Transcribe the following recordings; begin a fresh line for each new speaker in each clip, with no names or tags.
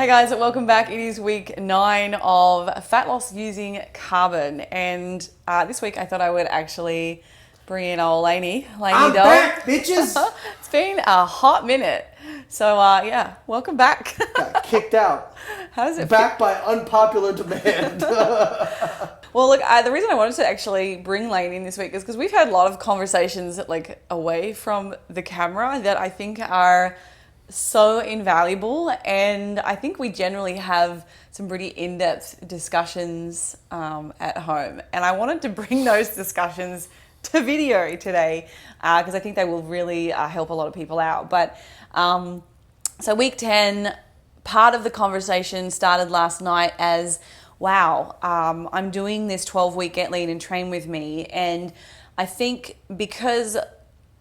Hey guys, welcome back. It is week 9 of fat loss using carbon, and this week I thought I would actually bring in old Lainey.
I'm
dog.
back, bitches.
It's been a hot minute, so yeah, welcome back.
Got kicked out.
How does it
Back by unpopular demand.
Well, look, the reason I wanted to actually bring Lane in this week is because we've had a lot of conversations like away from the camera that I think are so invaluable, and I think we generally have some pretty in-depth discussions at home, and I wanted to bring those discussions to video today because I think they will really help a lot of people out. But so week 10, part of the conversation started last night as, wow, I'm doing this 12-week Get Lean and Train with me, and I think because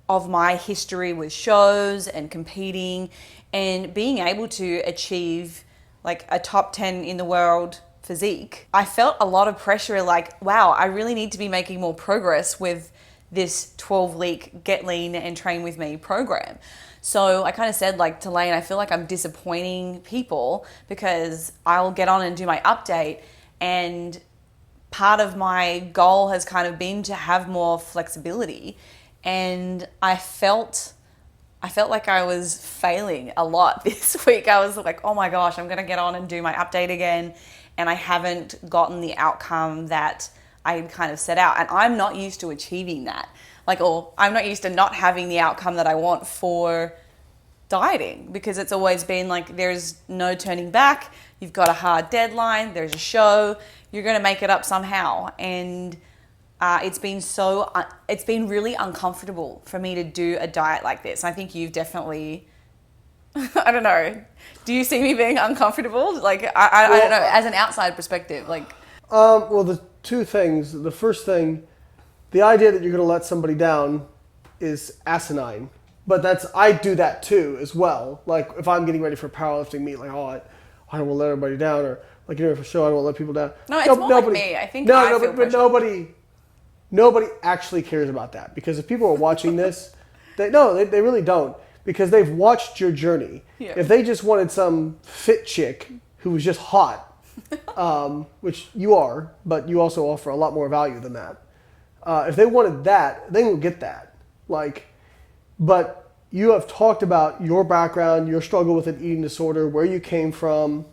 of my history with shows and competing and being able to achieve like a top 10 in the world physique, I felt a lot of pressure like, wow, I really need to be making more progress with this 12-week Get Lean and Train with me program. So I kind of said like to Lane, I feel like I'm disappointing people because I'll get on and do my update, and part of my goal has kind of been to have more flexibility. And I felt like I was failing a lot this week. I was like, oh my gosh, I'm going to get on and do my update again, and I haven't gotten the outcome that I had kind of set out. And I'm not used to achieving that. Or I'm not used to not having the outcome that I want for dieting, because it's always been like there's no turning back. You've got a hard deadline. There's a show. You're going to make it up somehow. And it's been really uncomfortable for me to do a diet like this. I think you've definitely, I don't know. Do you see me being uncomfortable? Like, I don't know, as an outside perspective, like.
Well, the two things. The first thing, the idea that you're going to let somebody down is asinine. But I do that too as well. Like if I'm getting ready for powerlifting meet, like, I don't want to let everybody down, or like getting ready for a show, I don't want to let people down.
No, it's more like me. I think
but nobody actually cares about that, because if people are watching this, they really don't, because they've watched your journey.
Yeah.
If they just wanted some fit chick who was just hot, which you are, but you also offer a lot more value than that. If they wanted that, they will get that. But you have talked about your background, your struggle with an eating disorder, where you came from.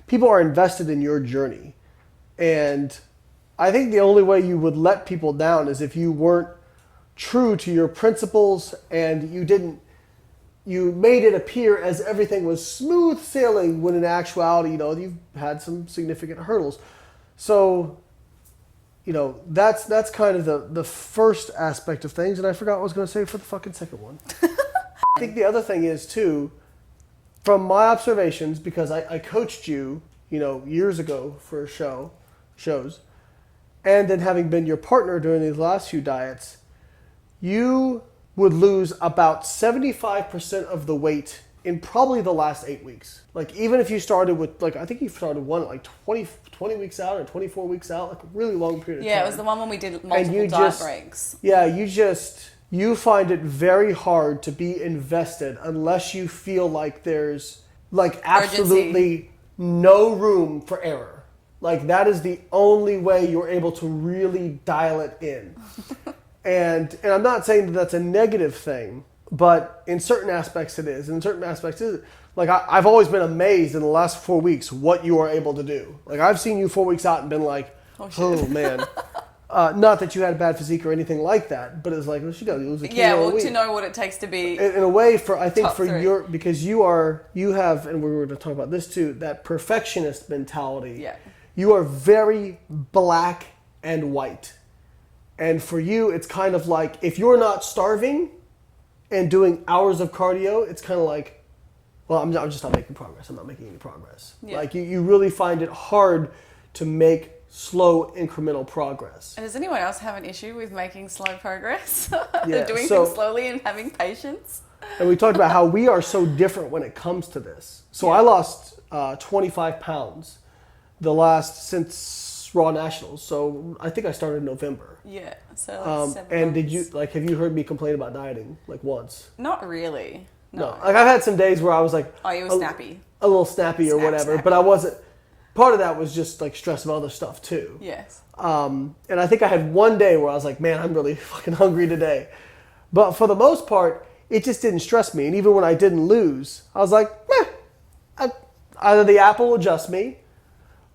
People are invested in your journey. And I think the only way you would let people down is if you weren't true to your principles and you made it appear as everything was smooth sailing, when in actuality, you've had some significant hurdles. So, that's kind of the first aspect of things, and I forgot what I was going to say for the fucking second one. I think the other thing is too, from my observations, because I coached you, years ago for shows, and then having been your partner during these last few diets, you would lose about 75% of the weight in probably the last 8 weeks. Like, even if you started with, I think you started one at 20 weeks out or 24 weeks out, a really long period of time.
Yeah, it was the one when we did multiple diet breaks.
Yeah, you find it very hard to be invested unless you feel like there's absolutely no room for error. That is the only way you're able to really dial it in. And I'm not saying that that's a negative thing, but in certain aspects it is. In certain aspects it isn't. I've always been amazed in the last 4 weeks what you are able to do. I've seen you 4 weeks out and been like, oh man. Not that you had a bad physique or anything like that, but it's like, well, she got to lose a kilo a week.
To know what it takes to be
in a way,
three.
Because you have, and we're going to talk about this too, that perfectionist mentality.
Yeah.
You are very black and white. And for you, it's kind of like, if you're not starving and doing hours of cardio, it's kind of like, well, I'm just not making progress. I'm not making any progress. Yeah. You really find it hard to make slow incremental progress.
And does anyone else have an issue with making slow progress?
Yeah,
doing things slowly and having patience?
And we talked about how we are so different when it comes to this. So yeah. I lost 25 pounds since Raw Nationals. So I think I started in November.
Yeah. So 7
and
months.
have you heard me complain about dieting once?
Not really.
No. Like I've had some days where I was like,
oh, you were snappy,
a little snappy or whatever, but I wasn't. Part of that was just like stress of other stuff too.
Yes.
And I think I had one day where I was like, man, I'm really fucking hungry today. But for the most part, it just didn't stress me. And even when I didn't lose, I was like, either the app will adjust me,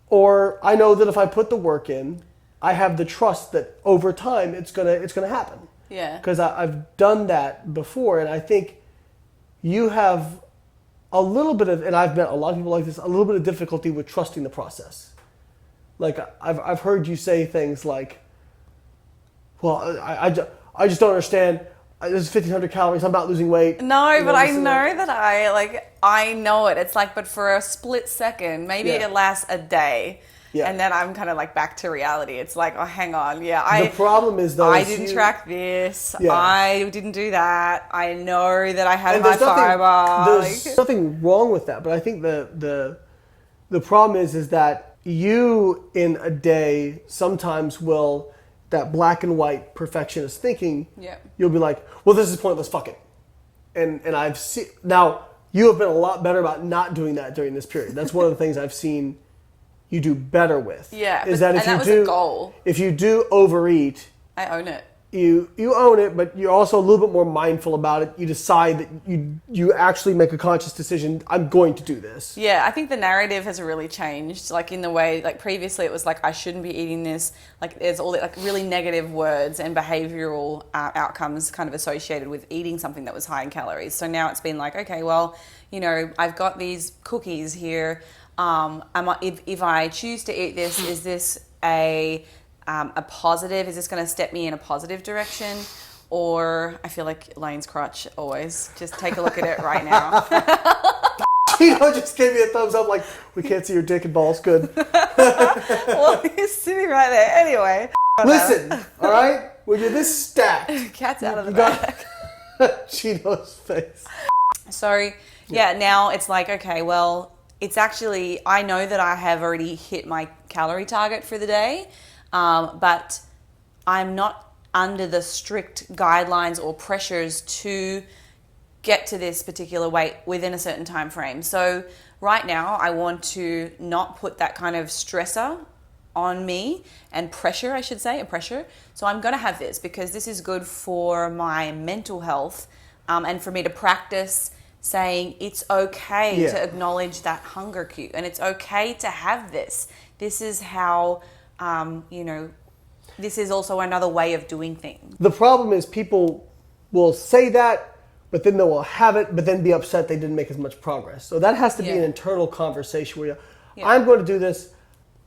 or I know that if I put the work in, I have the trust that over time it's gonna happen.
Yeah.
Because I've done that before, and I think you have a little bit of, and I've met a lot of people like this, a little bit of difficulty with trusting the process. Like I've heard you say things like, well, I just don't understand. This is 1,500 calories. I'm not losing weight.
No, but I know that I know it. It's like, but for a split second, maybe it lasts a day. Yeah. And then I'm kind of like back to reality. It's like, oh, hang on. Yeah.
The problem is though,
I didn't track this. Yeah. I didn't do that. I know that I had my fiber.
There's nothing wrong with that. But I think the problem is that you in a day sometimes will, that black and white perfectionist thinking, you'll be like, well, this is pointless, fuck it. And I've seen, now you have been a lot better about not doing that during this period. That's one of the things I've seen you do better with.
Yeah,
is that if
that
you
was
do,
a goal.
If you do overeat,
I own it.
You own it, but you're also a little bit more mindful about it. You decide that you actually make a conscious decision. I'm going to do this.
Yeah, I think the narrative has really changed. Like in the way, like previously it was like I shouldn't be eating this. Like there's all the like really negative words and behavioral outcomes kind of associated with eating something that was high in calories. So now it's been like, okay, well, you know, I've got these cookies here. If I choose to eat this, is this a positive? Is this going to step me in a positive direction? Or I feel like Lane's crotch always. Just take a look at it right now.
Gino just gave me a thumbs up like, we can't see your dick and balls. Good.
Well, he's sitting right there. Anyway.
Listen, all right? When you're this stacked.
Cat's out of the bag.
Gino's face.
So, yeah, now it's like, okay, well, it's actually, I know that I have already hit my calorie target for the day. But I'm not under the strict guidelines or pressures to get to this particular weight within a certain time frame. So right now I want to not put that kind of stressor on me and pressure, I should say, So I'm going to have this because this is good for my mental health and for me to practice saying it's okay to acknowledge that hunger cue and it's okay to have this. This is how... this is also another way of doing things. The
problem is people will say that, but then they will have it, but then be upset they didn't make as much progress. So that has to be an internal conversation where I'm going to do this,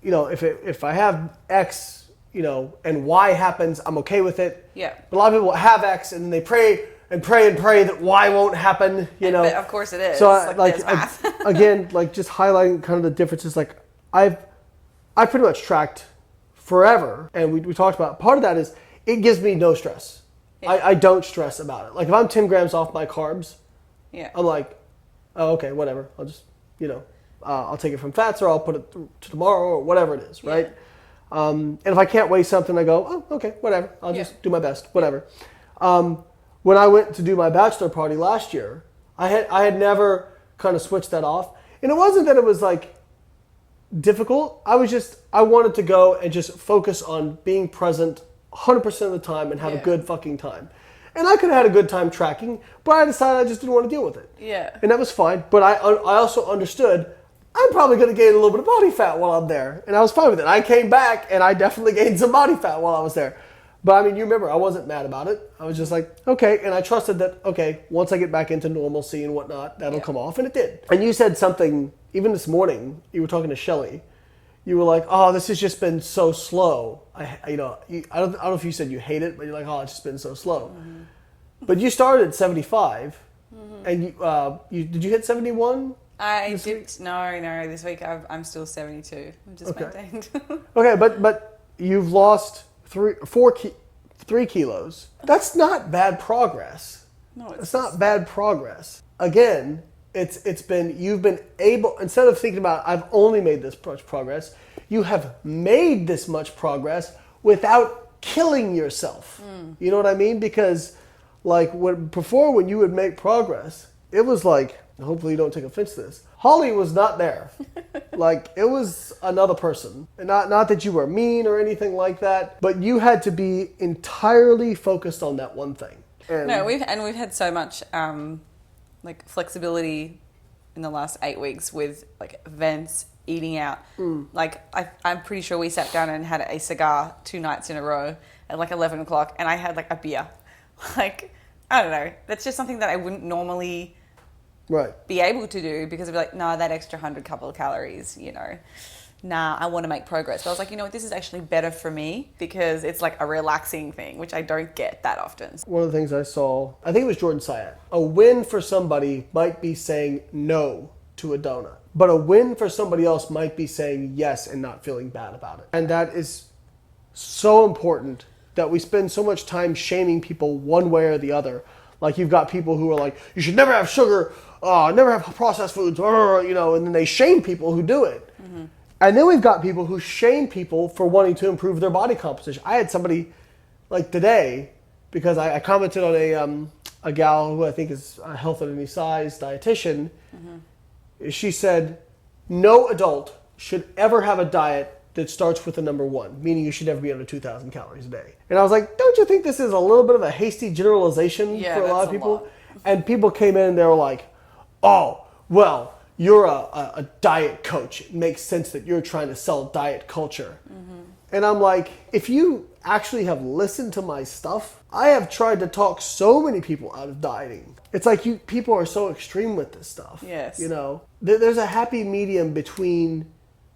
you know, if I have X, you know, and Y happens, I'm okay with it.
Yeah.
But a lot of people have X and then they pray that Y won't happen, you know.
But of course it is.
So again, like just highlighting kind of the differences, like I pretty much tracked forever, and we talked about part of that is it gives me no stress. I don't stress about it. Like if I'm 10 grams off my carbs, I'm like, oh, okay, whatever. I'll just, you know, I'll take it from fats or I'll put it to tomorrow or whatever it is, right? And if I can't weigh something, I go, oh, okay, whatever. I'll just do my best, whatever. When I went to do my bachelor party last year, I had never kind of switched that off, and it wasn't that it was like difficult. I wanted to go and just focus on being present 100% of the time and have a good fucking time. And I could have had a good time tracking, but I decided I just didn't want to deal with it.
Yeah.
And that was fine. But I also understood I'm probably going to gain a little bit of body fat while I'm there. And I was fine with it. I came back and I definitely gained some body fat while I was there. But I mean, you remember, I wasn't mad about it. I was just like, okay. And I trusted that, okay, once I get back into normalcy and whatnot, that'll come off. And it did. And you said something, even this morning, you were talking to Shelly. You were like, oh, this has just been so slow. I don't know if you said you hate it, but you're like, oh, it's just been so slow. Mm-hmm. But you started at 75, and you did you hit 71?
I did. No. This week I'm still 72. I'm just maintained.
Okay, but you've lost 3 kilos. That's not bad progress.
No,
it's not bad progress. Again, it's been, you've been able, instead of thinking about I've only made this much progress, you have made this much progress without killing yourself. You know what I mean? Because like when you would make progress, it was like, hopefully you don't take offense to this, Holly was not there. Like, it was another person. And not that you were mean or anything like that, but you had to be entirely focused on that one thing. And
No, we've had so much like flexibility in the last 8 weeks with like events, eating out. Like I'm pretty sure we sat down and had a cigar 2 nights in a row at like 11 o'clock, and I had like a beer. Like, I don't know. That's just something that I wouldn't normally be able to do, because I'd be like, nah, that extra 100 couple of calories, you know. Nah, I want to make progress. But I was like, you know what, this is actually better for me because it's like a relaxing thing, which I don't get that often.
One of the things I saw, I think it was Jordan Syatt, a win for somebody might be saying no to a donut. But a win for somebody else might be saying yes and not feeling bad about it. And that is so important, that we spend so much time shaming people one way or the other. Like, you've got people who are like, you should never have sugar, never have processed foods, you know, and then they shame people who do it. Mm-hmm. And then we've got people who shame people for wanting to improve their body composition. I had somebody like today, because I commented on a gal who I think is a Health at Any Size dietitian. Mm-hmm. She said, no adult should ever have a diet that starts with the number 1, meaning you should never be under 2,000 calories a day. And I was like, don't you think this is a little bit of a hasty generalization for a lot of people? And people came in and they were like, oh, well, you're a diet coach. It makes sense that you're trying to sell diet culture. Mm-hmm. And I'm like, if you actually have listened to my stuff, I have tried to talk so many people out of dieting. It's like people are so extreme with this stuff.
Yes.
You know, there's a happy medium between,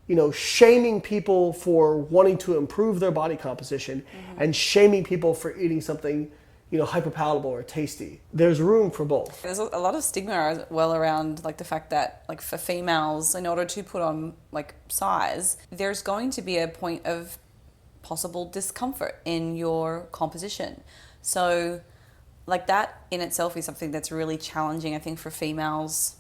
you know, shaming people for wanting to improve their body composition and shaming people for eating something, you know, hyperpalatable or tasty. There's room for both.
There's a lot of stigma as well around like the fact that like for females, in order to put on like size, there's going to be a point of possible discomfort in your composition. So like that in itself is something that's really challenging, I think, for females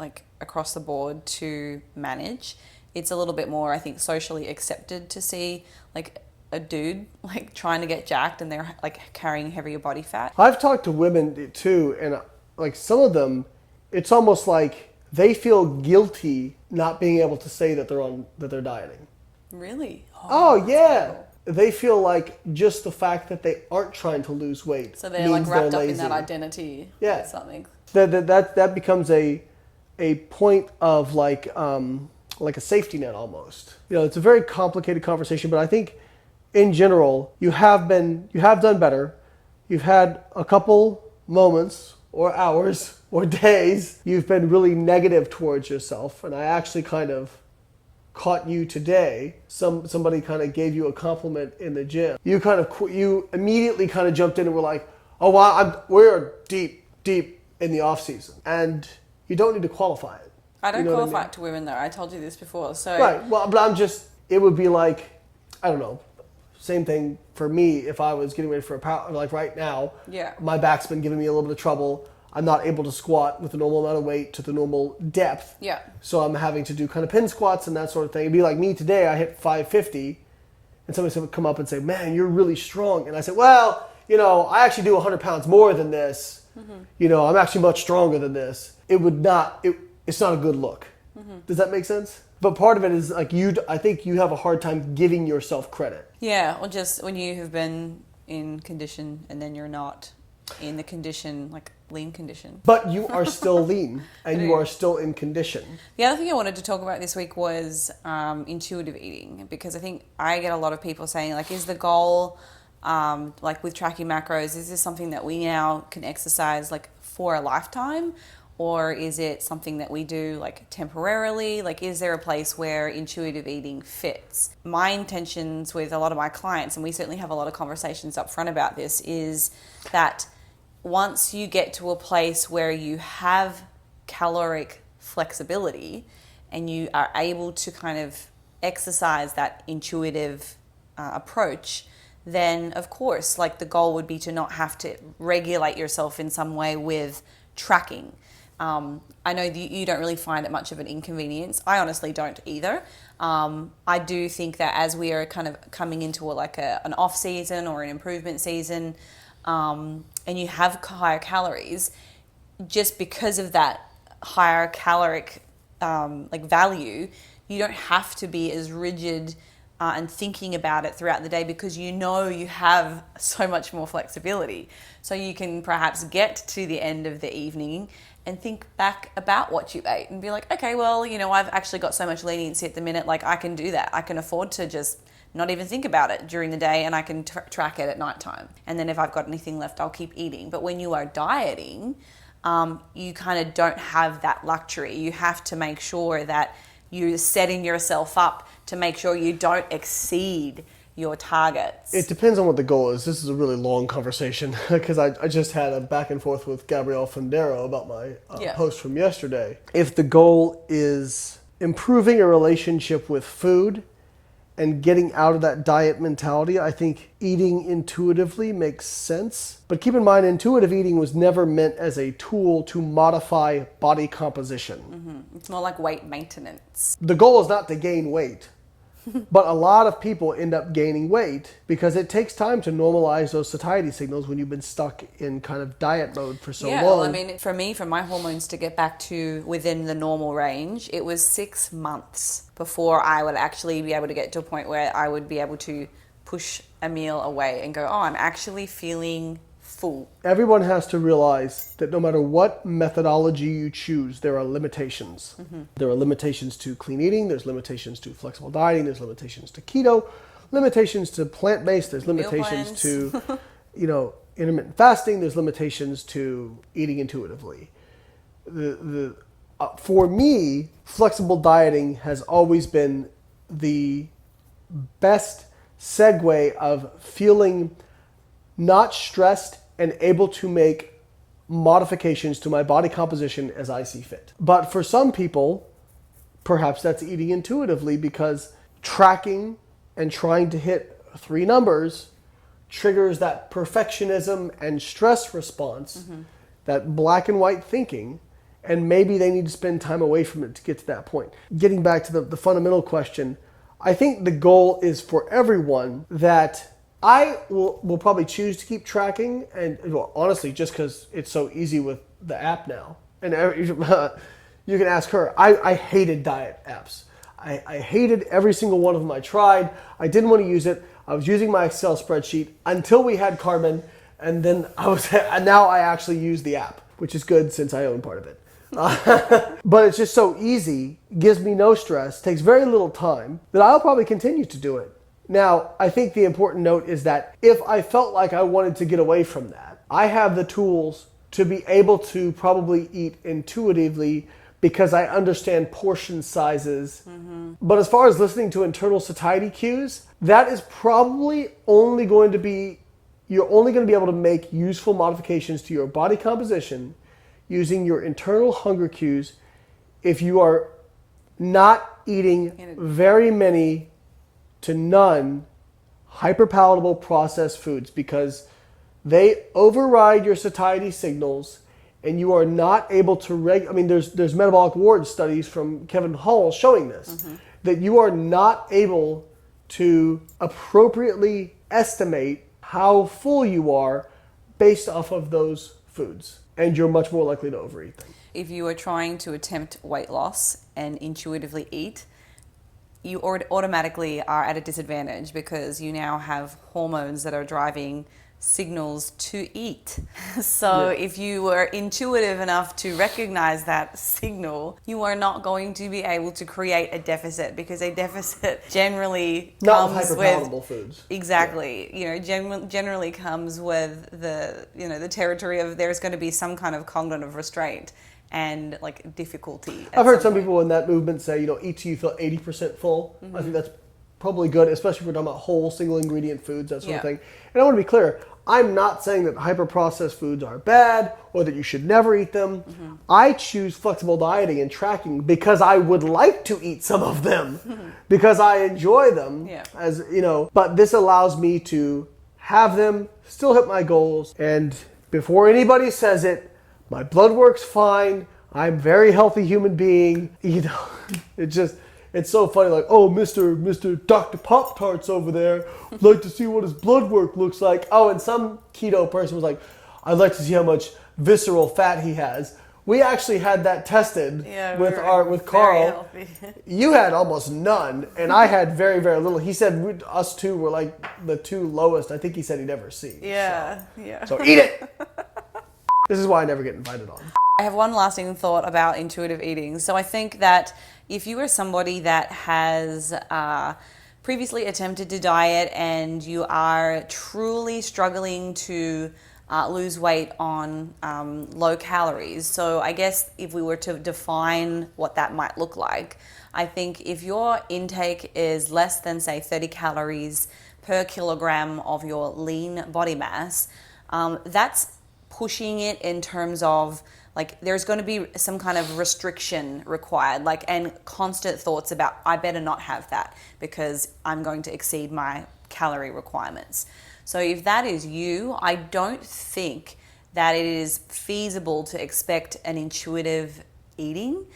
like across the board to manage. It's a little bit more, I think, socially accepted to see like a dude like trying to get jacked and they're like carrying heavier body fat.
I've talked to women too, and like some of them, it's almost like they feel guilty not being able to say that they're dieting.
Really?
Oh yeah.
Terrible.
They feel like just the fact that they aren't trying to lose weight.
So they're like wrapped up in that identity.
Yeah.
Or something.
That becomes a point of like a safety net almost. You know, it's a very complicated conversation, but I think in general, you have done better. You've had a couple moments or hours or days you've been really negative towards yourself, and I actually kind of caught you today. Somebody kind of gave you a compliment in the gym. You immediately kind of jumped in and were like, "Oh wow, we're deep in the off season," and you don't need to qualify it.
I don't
You know what I
qualify
mean?
it to women though. I told you this before. So
Right. Well, but it would be like, I don't know, same thing for me if I was getting ready for a power, like right now.
Yeah.
My back's been giving me a little bit of trouble. I'm not able to squat with the normal amount of weight to the normal depth.
Yeah.
So I'm having to do kind of pin squats and that sort of thing. It'd be like me today, I hit 550, and somebody would come up and say, "Man, you're really strong." And I said, "Well, you know, I actually do 100 pounds more than this. Mm-hmm. You know, I'm actually much stronger than this." It's not a good look. Mm-hmm. Does that make sense? But part of it is like I think you have a hard time giving yourself credit.
Yeah, or just when you have been in condition and then you're not in the condition, like lean condition.
But you are still lean and you are still in condition.
The other thing I wanted to talk about this week was intuitive eating, because I think I get a lot of people saying like, is the goal like with tracking macros, is this something that we now can exercise like for a lifetime? Or is it something that we do like temporarily? Like, is there a place where intuitive eating fits? My intentions with a lot of my clients, and we certainly have a lot of conversations up front about this, is that once you get to a place where you have caloric flexibility and you are able to kind of exercise that intuitive approach, then of course, like the goal would be to not have to regulate yourself in some way with tracking. I know that you don't really find it much of an inconvenience. I honestly don't either. I do think that as we are kind of coming into an off season or an improvement season, and you have higher calories, just because of that higher caloric value, you don't have to be as rigid and thinking about it throughout the day, because you know you have so much more flexibility. So you can perhaps get to the end of the evening and think back about what you ate and be like, okay, well, I've actually got so much leniency at the minute, like I can do that. I can afford to just not even think about it during the day, and I can track it at nighttime. And then if I've got anything left, I'll keep eating. But when you are dieting, you kind of don't have that luxury. You have to make sure that you're setting yourself up to make sure you don't exceed your targets.
It depends on what the goal is. This is a really long conversation because I just had a back and forth with Gabrielle Fondero about my post from yesterday. If the goal is improving a relationship with food and getting out of that diet mentality, I think eating intuitively makes sense. But keep in mind, intuitive eating was never meant as a tool to modify body composition.
Mm-hmm. It's more like weight maintenance.
The goal is not to gain weight. But a lot of people end up gaining weight because it takes time to normalize those satiety signals when you've been stuck in kind of diet mode for so long.
Well, I mean, for me, for my hormones to get back to within the normal range, it was 6 months before I would actually be able to get to a point where I would be able to push a meal away and go, oh, I'm actually feeling full.
Everyone has to realize that no matter what methodology you choose, there are limitations. Mm-hmm. There are limitations to clean eating, there's limitations to flexible dieting, there's limitations to keto, limitations to plant-based, there's limitations to, intermittent fasting, there's limitations to eating intuitively. For me, flexible dieting has always been the best segue of feeling not stressed and able to make modifications to my body composition as I see fit. But for some people, perhaps that's eating intuitively because tracking and trying to hit 3 numbers triggers that perfectionism and stress response, that black and white thinking, and maybe they need to spend time away from it to get to that point. Getting back to the fundamental question, I think the goal is for everyone that I will probably choose to keep tracking, and honestly, just because it's so easy with the app now. And you can ask her. I hated diet apps. I hated every single one of them I tried. I didn't want to use it. I was using my Excel spreadsheet until we had Carbon, and then now I actually use the app, which is good since I own part of it. But it's just so easy, gives me no stress, takes very little time, that I'll probably continue to do it. Now, I think the important note is that if I felt like I wanted to get away from that, I have the tools to be able to probably eat intuitively because I understand portion sizes. Mm-hmm. But as far as listening to internal satiety cues, that is probably only going to be, you're only going to be able to make useful modifications to your body composition using your internal hunger cues if you are not eating very many to none hyperpalatable processed foods, because they override your satiety signals and you are not able to there's metabolic ward studies from Kevin Hall showing this, that you are not able to appropriately estimate how full you are based off of those foods, and you're much more likely to overeat them.
If you are trying to attempt weight loss and intuitively eat, you automatically are at a disadvantage because you now have hormones that are driving signals to eat. So if you were intuitive enough to recognize that signal, you are not going to be able to create a deficit, because a deficit generally
not
comes with
hyperpalatable foods.
Exactly. Generally comes with the territory of there's going to be some kind of cognitive restraint and like difficulty.
I've heard some people in that movement say, eat till you feel 80% full. Mm-hmm. I think that's probably good, especially if we're talking about whole single ingredient foods, that sort of thing. And I want to be clear, I'm not saying that hyper-processed foods are bad or that you should never eat them. Mm-hmm. I choose flexible dieting and tracking because I would like to eat some of them, because I enjoy them, but this allows me to have them, still hit my goals, and before anybody says it, my blood work's fine. I'm a very healthy human being. It's so funny. Like, oh, Mr. Dr. Pop-Tarts over there would like to see what his blood work looks like. Oh, and some keto person was like, I'd like to see how much visceral fat he has. We actually had that tested with Carl. You had almost none, and I had very, very little. He said us two were like the two lowest. I think he said he'd ever seen.
Yeah,
so.
yeah.
So eat it. This is why I never get invited on.
I have one lasting thought about intuitive eating. So I think that if you are somebody that has previously attempted to diet and you are truly struggling to lose weight on low calories. So I guess if we were to define what that might look like, I think if your intake is less than, say, 30 calories per kilogram of your lean body mass, that's pushing it in terms of like there's going to be some kind of restriction required, like, and constant thoughts about I better not have that because I'm going to exceed my calorie requirements. So if that is you, I don't think that it is feasible to expect an intuitive eating.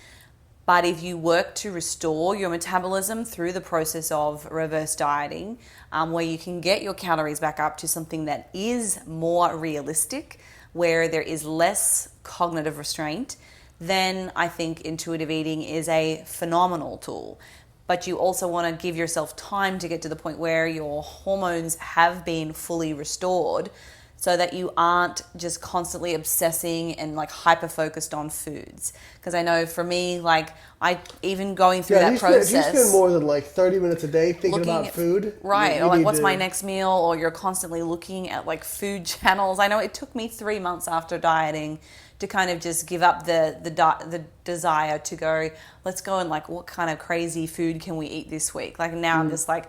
But if you work to restore your metabolism through the process of reverse dieting, where you can get your calories back up to something that is more realistic, where there is less cognitive restraint, then I think intuitive eating is a phenomenal tool. But you also want to give yourself time to get to the point where your hormones have been fully restored so that you aren't just constantly obsessing and like hyper focused on foods. Because I know for me, like I even going through that process.
If you spend more than like 30 minutes a day thinking about food.
Right, or like what's my next meal, or you're constantly looking at like food channels. I know it took me 3 months after dieting to kind of just give up the desire to go, let's go and like what kind of crazy food can we eat this week? Like now I'm just like,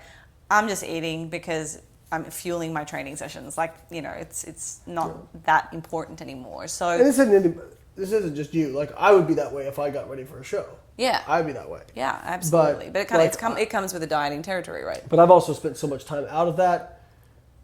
I'm just eating because I'm fueling my training sessions. Like, you know, it's not that important anymore. So
and this isn't just you. Like I would be that way if I got ready for a show.
Yeah,
I'd be that way.
Yeah, absolutely. But it comes with the dieting territory, right?
But I've also spent so much time out of that,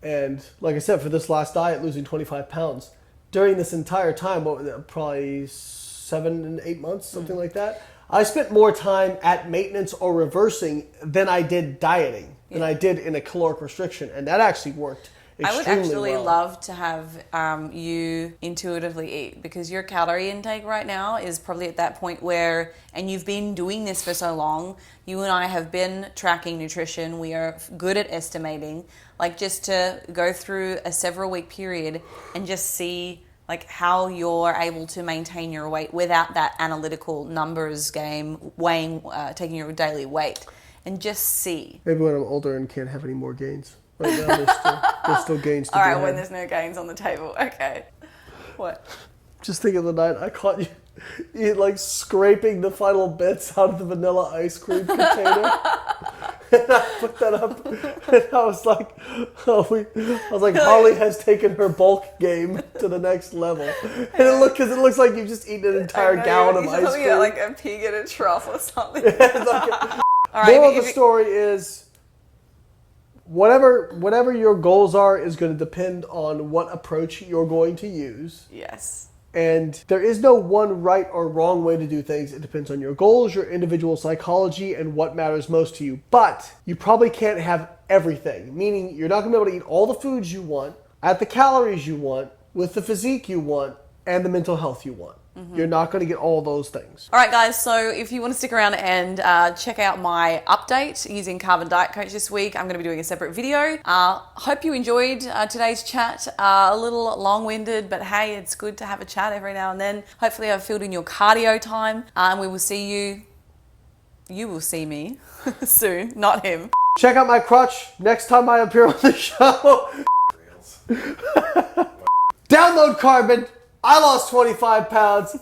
and like I said, for this last diet, losing 25 pounds during this entire time, what was it, probably 7 and 8 months, something like that. I spent more time at maintenance or reversing than I did dieting, than I did in a caloric restriction, and that actually worked extremely well. I would actually
love to have you intuitively eat, because your calorie intake right now is probably at that point where, and you've been doing this for so long, you and I have been tracking nutrition, we are good at estimating, like just to go through a several week period and just see like how you're able to maintain your weight without that analytical numbers game, weighing, taking your daily weight, and just see.
Maybe when I'm older and can't have any more gains. Right now, there's still gains to be had.
All right, when there's no gains on the table. Okay. What?
Just think of the night I caught you like scraping the final bits out of the vanilla ice cream container. And I put that up, and I was like, Holly has taken her bulk game to the next level. And it looks like you've just eaten an entire gallon of ice cream.
Like a pig in a trough or something.
All right, moral of the story is, whatever your goals are is going to depend on what approach you're going to use.
Yes.
And there is no one right or wrong way to do things. It depends on your goals, your individual psychology, and what matters most to you. But you probably can't have everything, meaning you're not going to be able to eat all the foods you want, at the calories you want, with the physique you want, and the mental health you want. Mm-hmm. You're not going to get all those things.
All right, guys. So if you want to stick around and check out my update using Carbon Diet Coach this week, I'm going to be doing a separate video. Hope you enjoyed today's chat. A little long-winded, but hey, it's good to have a chat every now and then. Hopefully I've filled in your cardio time. And we will see you. You will see me soon, not him.
Check out my crutch next time I appear on the show. Download Carbon. I lost 25 pounds,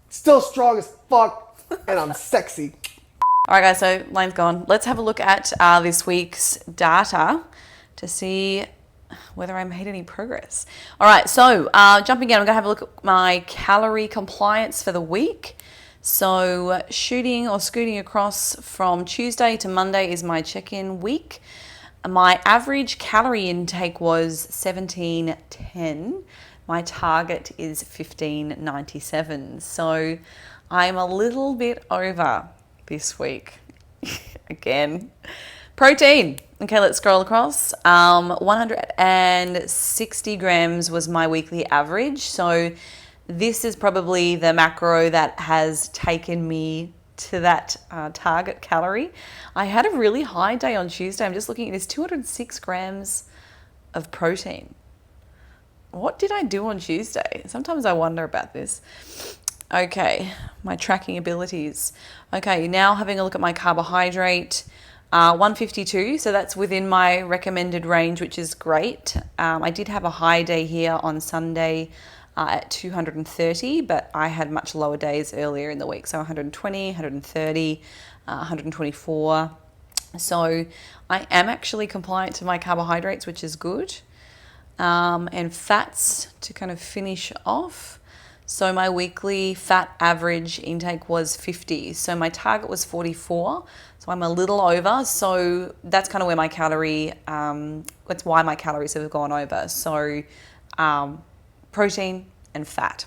still strong as fuck, and I'm sexy.
All right, guys, so Lane's gone. Let's have a look at this week's data to see whether I made any progress. All right, so jumping in, I'm going to have a look at my calorie compliance for the week. So shooting or scooting across from Tuesday to Monday is my check-in week. My average calorie intake was 1710. My target is 1597. So I'm a little bit over this week again. Protein. Okay, let's scroll across. 160 grams was my weekly average. So this is probably the macro that has taken me to that target calorie. I had a really high day on Tuesday. I'm just looking at this, 206 grams of protein. What did I do on Tuesday? Sometimes I wonder about this. Okay, my tracking abilities. Okay, now having a look at my carbohydrate. 152, so that's within my recommended range, which is great. I did have a high day here on Sunday at 230, but I had much lower days earlier in the week, so 120, 130, 124. So I am actually compliant to my carbohydrates, which is good. And fats to kind of finish off. So my weekly fat average intake was 50. So my target was 44. So I'm a little over. So that's kind of where my that's why my calories have gone over. So protein and fat.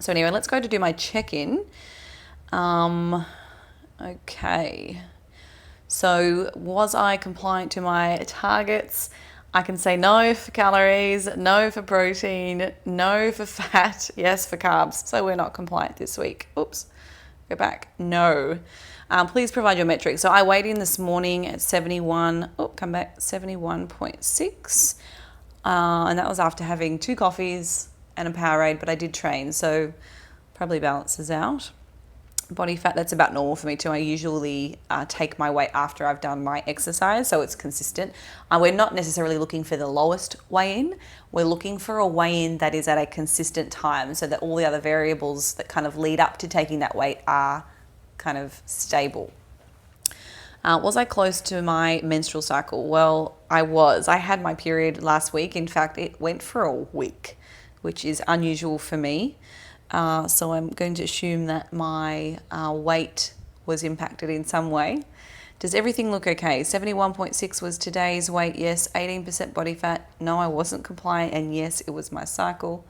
So anyway, let's go to do my check-in. Okay. So was I compliant to my targets? I can say no for calories, no for protein, no for fat, yes for carbs. So we're not compliant this week. Oops, go back. No. Please provide your metrics. So I weighed in this morning at 71.6. And that was after having 2 coffees and a Powerade, but I did train, so probably balances out. Body fat, that's about normal for me too. I usually take my weight after I've done my exercise, so it's consistent. We're not necessarily looking for the lowest weigh-in. We're looking for a weigh-in that is at a consistent time so that all the other variables that kind of lead up to taking that weight are kind of stable. Was I close to my menstrual cycle? Well, I was. I had my period last week. In fact, it went for a week, which is unusual for me. So I'm going to assume that my weight was impacted in some way. Does everything look okay? 71.6 was today's weight. Yes. 18% body fat. No, I wasn't compliant. And yes, it was my cycle.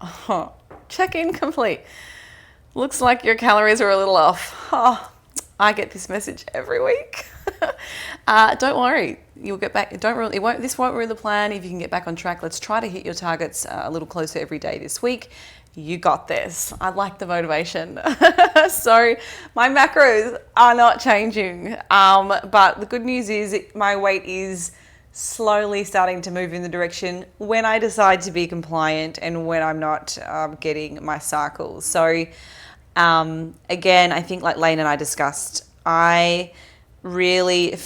Oh, check-in complete. Looks like your calories are a little off. Oh, I get this message every week. Don't worry, you'll get back. This won't ruin the plan if you can get back on track. Let's try to hit your targets a little closer every day this week. You got this. I like the motivation. So my macros are not changing, but the good news is my weight is slowly starting to move in the direction when I decide to be compliant and when I'm not getting my cycles. So again, I think like Lane and I discussed, for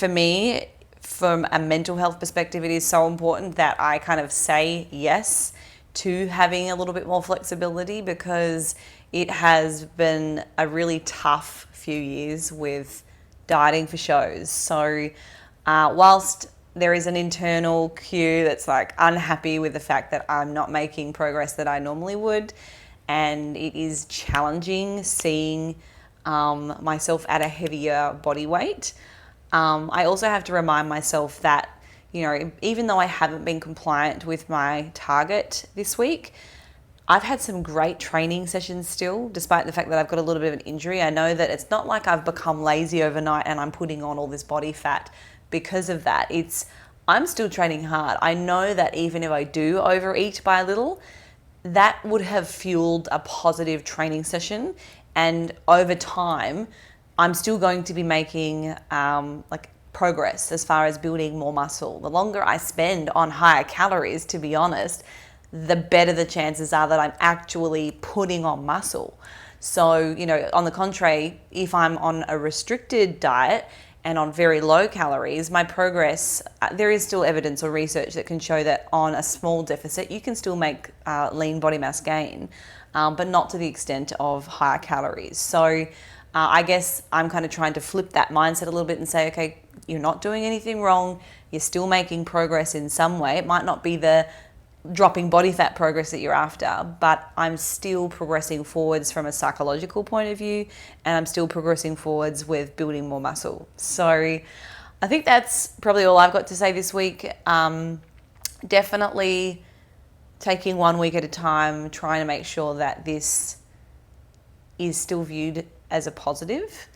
me, from a mental health perspective, it is so important that I kind of say yes to having a little bit more flexibility, because it has been a really tough few years with dieting for shows. So whilst there is an internal cue that's like unhappy with the fact that I'm not making progress that I normally would, and it is challenging seeing myself at a heavier body weight. I also have to remind myself that, even though I haven't been compliant with my target this week, I've had some great training sessions still, despite the fact that I've got a little bit of an injury. I know that it's not like I've become lazy overnight and I'm putting on all this body fat because of that. I'm still training hard. I know that even if I do overeat by a little, that would have fueled a positive training session. And over time, I'm still going to be making progress as far as building more muscle. The longer I spend on higher calories, to be honest, the better the chances are that I'm actually putting on muscle. So, on the contrary, if I'm on a restricted diet and on very low calories, my progress, there is still evidence or research that can show that on a small deficit, you can still make lean body mass gain, but not to the extent of higher calories. So I guess I'm kind of trying to flip that mindset a little bit and say, okay, you're not doing anything wrong. You're still making progress in some way. It might not be the dropping body fat progress that you're after, but I'm still progressing forwards from a psychological point of view, and I'm still progressing forwards with building more muscle. So I think that's probably all I've got to say this week. Definitely taking 1 week at a time, trying to make sure that this is still viewed as a positive.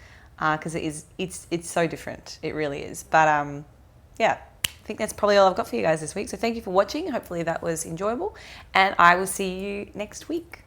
because it's so different. It really is. But yeah, I think that's probably all I've got for you guys this week. So thank you for watching. Hopefully that was enjoyable, and I will see you next week.